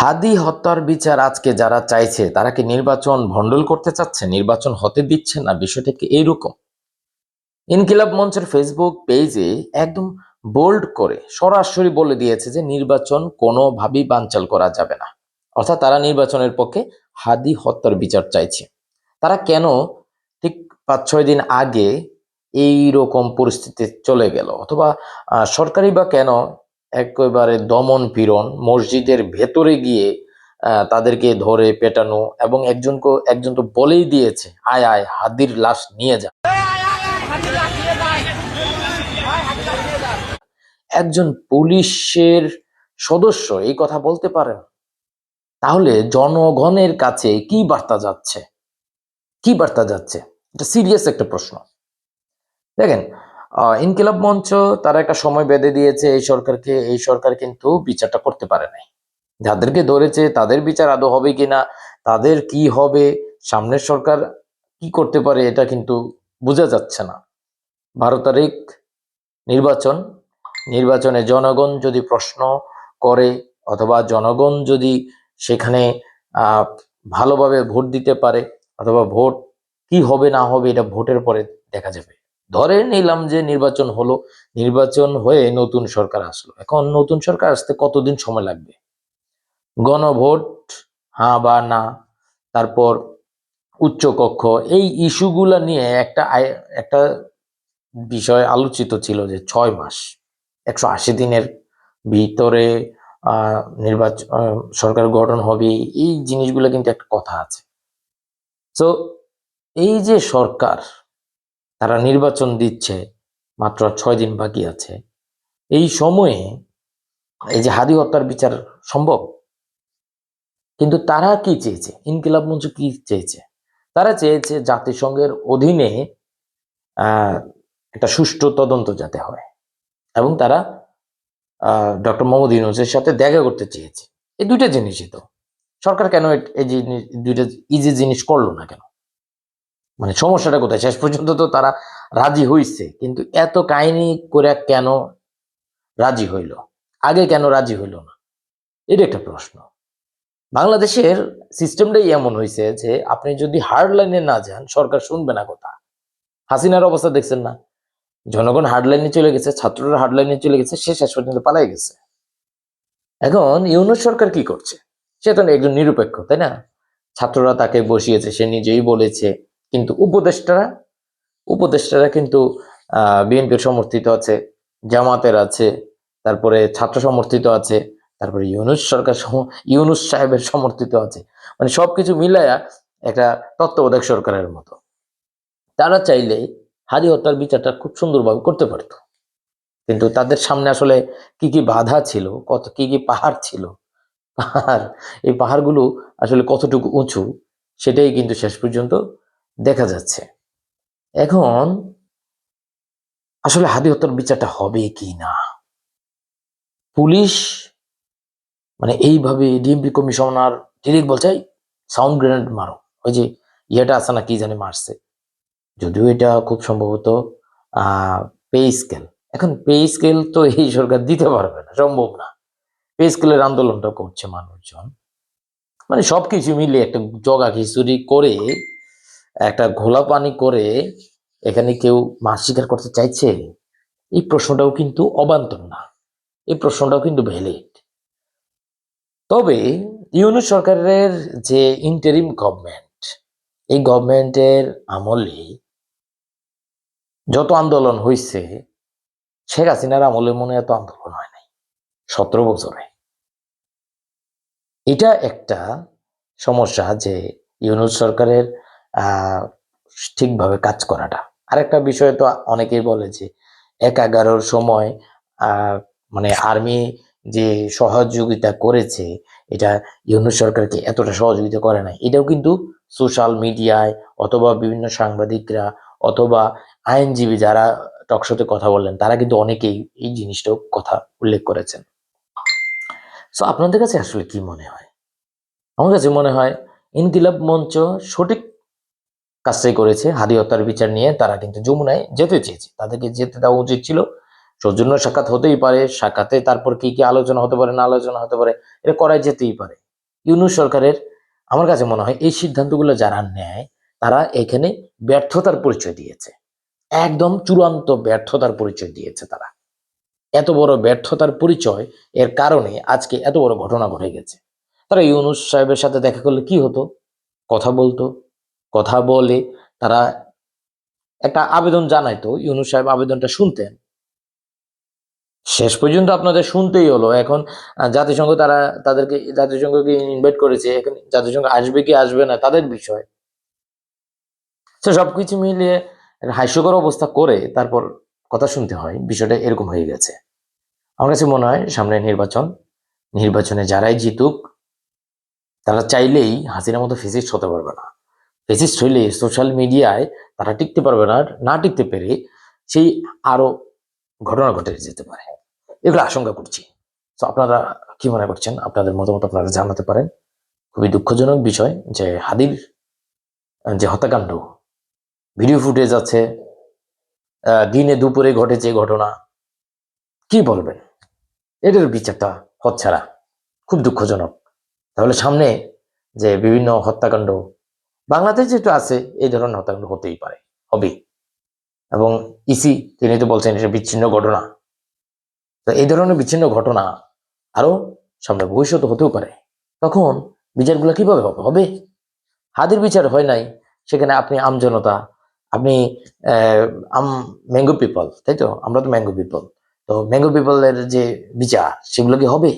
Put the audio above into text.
হাদি হত্যার বিচার আজকে যারা চাইছে তারা কি নির্বাচন ভণ্ডুল করতে চাচ্ছে, নির্বাচন হতে দিচ্ছে না? বিষয়টা কি এইরকম? ইনকিলাব মঞ্চের ফেসবুক পেজে একদম বোল্ড করে সরাসরি বলে দিয়েছে যে নির্বাচন কোনোভাবেই বানচাল করা যাবে না। অর্থাৎ তারা নির্বাচনের পক্ষে, হাদি হত্যার বিচার চাইছে। তারা কেন ঠিক 5-6 দিন আগে এই রকম পরিস্থিতি চলে গেল, অথবা সরকারি বা কেন একেবারে দমন পীড়ন, মসজিদের ভেতরে গিয়ে তাদেরকে ধরে পেটানো, এবং একজন তো বলেই দিয়েছে, আয় আয় হাদির লাশ নিয়ে যা। একজন পুলিশের সদস্য এই কথা বলতে পারেন? তাহলে জনগণের কাছে কি বার্তা যাচ্ছে? কি বার্তা যাচ্ছে? এটা সিরিয়াস একটা প্রশ্ন। দেখেন, ইনকিলাব মঞ্চ তারা একটা সময় বেঁধে দিয়েছে এই সরকারকে। এই সরকার কিন্তু বিচারটা করতে পারে নাই। যাদেরকে ধরেছে তাদের বিচার আদৌ হবে কিনা, তাদের কি হবে, সামনের সরকার কি করতে পারে, এটা কিন্তু বোঝা যাচ্ছে না। 12 তারিখ নির্বাচন। নির্বাচনে জনগণ যদি প্রশ্ন করে, অথবা জনগণ যদি সেখানে ভালোভাবে ভোট দিতে পারে, অথবা ভোট কি হবে না হবে এটা ভোটের পরে দেখা যাবে। ধরে নিলাম যে নির্বাচন হলো, নির্বাচন হয়ে নতুন সরকার আসলো। এখন নতুন সরকার আসতে কতদিন সময় লাগবে? গণভোট, হ্যাঁ বা না, তারপর উচ্চকক্ষ, এই ইস্যুগুলা নিয়ে একটা বিষয় আলোচিত ছিল যে 6 মাস, 180 দিনের ভিতরে নির্বাচন, সরকার গঠন হবে। এই জিনিসগুলো কিন্তু একটা কথা আছে। তো এই যে সরকার, তারা নির্বাচন দিচ্ছে, মাত্র 6 দিন বাকি আছে, এই সময়ে এই যে হাদি হত্যার বিচার সম্ভব? কিন্তু তারা কি চেয়েছে? ইনকিলাব মঞ্চ কি চেয়েছে? তারা চেয়েছে জাতিসংঘের অধীনে একটা সুষ্ঠু তদন্ত যাতে হয়, এবং তারা ডক্টর মোহাম্মদ ইউনূসের সাথে দেখা করতে চেয়েছে। এই দুইটা জিনিসই তো সরকার কেন এই জিনিস, দুইটা ইজি জিনিস করলো না কেন? মানে সমস্যাটা কোথায়? শেষ পর্যন্ত তো তারা রাজি হইছে, কিন্তু এত কাহিনী করে কেন রাজি হইল? আগে কেন রাজি হইল না? এটা একটা প্রশ্ন। বাংলাদেশের সিস্টেমটাই এমন হয়েছে যে আপনি যদি হার্ড লাইনে না যান, সরকার শুনবে না কথা। হাসিনার অবস্থা দেখছেন না? জনগণ হার্ড লাইনে চলে গেছে, ছাত্ররা হার্ড লাইনে চলে গেছে, সে শেষ পর্যন্ত পালাই গেছে। এখন ইউনূস সরকার কি করছে? সে তো একজন নিরপেক্ষ, তাই না? ছাত্ররা তাকে বসিয়েছে, সে নিজেই বলেছে। কিন্তু উপদেষ্টারা কিন্তু বিএনপির সমর্থিত আছে, জামাতের আছে, তারপরে ছাত্র সমর্থিত আছে, তারপরে ইউনূস সাহেবের সমর্থিত আছে। মানে সবকিছু মিলায়া একটা তত্ত্বাবধায়ক সরকারের মতো। তারা চাইলে হাদি হত্যার বিচারটা খুব সুন্দরভাবে করতে পারত, কিন্তু তাদের সামনে আসলে কি কি বাধা ছিল, কি কি পাহাড় ছিল, পাহাড়, এই পাহাড়গুলো আসলে কতটুকু উঁচু, সেটাই কিন্তু শেষ পর্যন্ত দেখা যাচ্ছে। এখন আসলে হাদি হত্যার বিচারটা হবে কি না? পুলিশ মানে এইভাবে ডিএমপি কমিশনার ডিরেক্ট বলছে সাউন্ড গ্রেনেড মারো, ওই যে ইয়েটা আছে না, কি জানি মারছে, যদিও এটা খুব সম্ভবত পে স্কেল। এখন পে স্কেল তো এই সরকার দিতে পারবে না, সম্ভব না। পে স্কেলের আন্দোলনটা করছে মানুষজন। মানে সবকিছু মিলিয়ে একটা জগা খিচুড়ি করে, একটা ঘোলা পানি করে এখানে কেউ মাছ শিকার করতে চাইছে? এই প্রশ্নটাও কিন্তু অবান্তর না, এই প্রশ্নটাও কিন্তু ভ্যালিড। তবে ইউনূস সরকারের যে ইন্টারিম গভর্নমেন্ট, এই গভর্নমেন্টের আমলে যত আন্দোলন হয়েছে, শেখ হাসিনার আমলে মনে এত আন্দোলন হয় নাই 17 বছরে। এটা একটা সমস্যা যে ইউনূস সরকারের ঠিকভাবে কাজ করাটা। আরেকটা বিষয় তো অনেকেই বলে যে 11-11 সময় মানে আর্মি যে সহযোগিতা করেছে, এটা ইউনূস সরকারকে এতটা সহযোগিতা করে নাই। এটাও কিন্তু সোশ্যাল মিডিয়ায়, অথবা বিভিন্ন সাংবাদিকরা, অথবা আইনজীবী যারা টকশোতে কথা বললেন, তারা কিন্তু অনেকেই এই জিনিসটাও কথা উল্লেখ করেছেন। সো আপনাদের কাছে আসলে কি মনে হয়? আমার কাছে মনে হয় ইনকিলাব মঞ্চ সঠিক কাজটাই করেছে। হাদি হত্যার বিচার নিয়ে তারা কিন্তু যমুনায় যেতে চেয়েছে, তাদেরকে যেতে দেওয়া উচিত ছিল। সৌজন্য সাক্ষাৎ হতেই পারে, সাক্ষাতে তারপর কি কি আলোচনা হতে পারে, না আলোচনা হতে পারে, এটা করাই যেতেই পারে। ইউনূস সরকারের আমার কাছে মনে হয় এই সিদ্ধান্তগুলো যারা নেয় তারা এখানে ব্যর্থতার পরিচয় দিয়েছে, একদম চূড়ান্ত ব্যর্থতার পরিচয় দিয়েছে তারা। এত বড় ব্যর্থতার পরিচয় এর কারণে আজকে এত বড় ঘটনা ঘটে গেছে। তারা ইউনূস সাহেবের সাথে দেখা করলে কি হতো, কথা বলতো, কথা বলে তারা একটা আবেদন জানাইতো, ইউনূস সাহেব আবেদনটা শুনতেন, শেষ পর্যন্ত আপনাদের শুনতেই হলো। এখন জাতিসংঘ তারা তাদেরকে জাতিসংঘকে ইনভাইট করেছে, এখন জাতিসংঘ আসবে কি আসবে না তাদের বিষয়। তো সবকিছু মিলিয়ে একটা হাস্যকর অবস্থা করে তারপর কথা শুনতে হয়, বিষয়টা এরকম হয়ে গেছে। আমার কাছে মনে হয় সামনে নির্বাচনে যারাই জিতুক তারা চাইলেই হাসিনার মতো ফেসিস্ট হতে পারবে না। ফেসিস্ট হইলে সোশ্যাল মিডিয়ায় তারা টিকতে পারবে না, না টিকতে পেরে সেই আরো ঘটনা ঘটে যেতে পারে, এগুলো আশঙ্কা করছি। তো আপনারা কি মনে করছেন, আপনাদের মতামত আপনারা জানাতে পারেন। খুবই দুঃখজনক বিষয় যে হাদির যে হত্যাকাণ্ড, ভিডিও ফুটেজ আছে, দিনে দুপুরে ঘটেছে ঘটনা, কি বলবেন? এটার বিচারটা হচ্ছে না, খুব দুঃখজনক। তাহলে সামনে যে বিভিন্ন হত্যাকাণ্ড বাংলাদেশ যেটা আছে, এই ধরনের হত্যাকাণ্ড হতেই পারে, হবে। এবং ইসি তিনি তো বলছেন এটা বিচ্ছিন্ন ঘটনা, তো এই ধরনের বিচ্ছিন্ন ঘটনা আরো সামনে ভবিষ্যতে হতেও পারে। তখন বিচারগুলো কিভাবে হবে? হবে হাদির বিচার হয় নাই, সেখানে আপনি আমজনতা, আপনি আম ম্যাঙ্গো পিপল, তাই তো, আমরা তো ম্যাঙ্গো পিপল, তো ম্যাঙ্গো পিপলের যে বিচার সেগুলো কি হবে?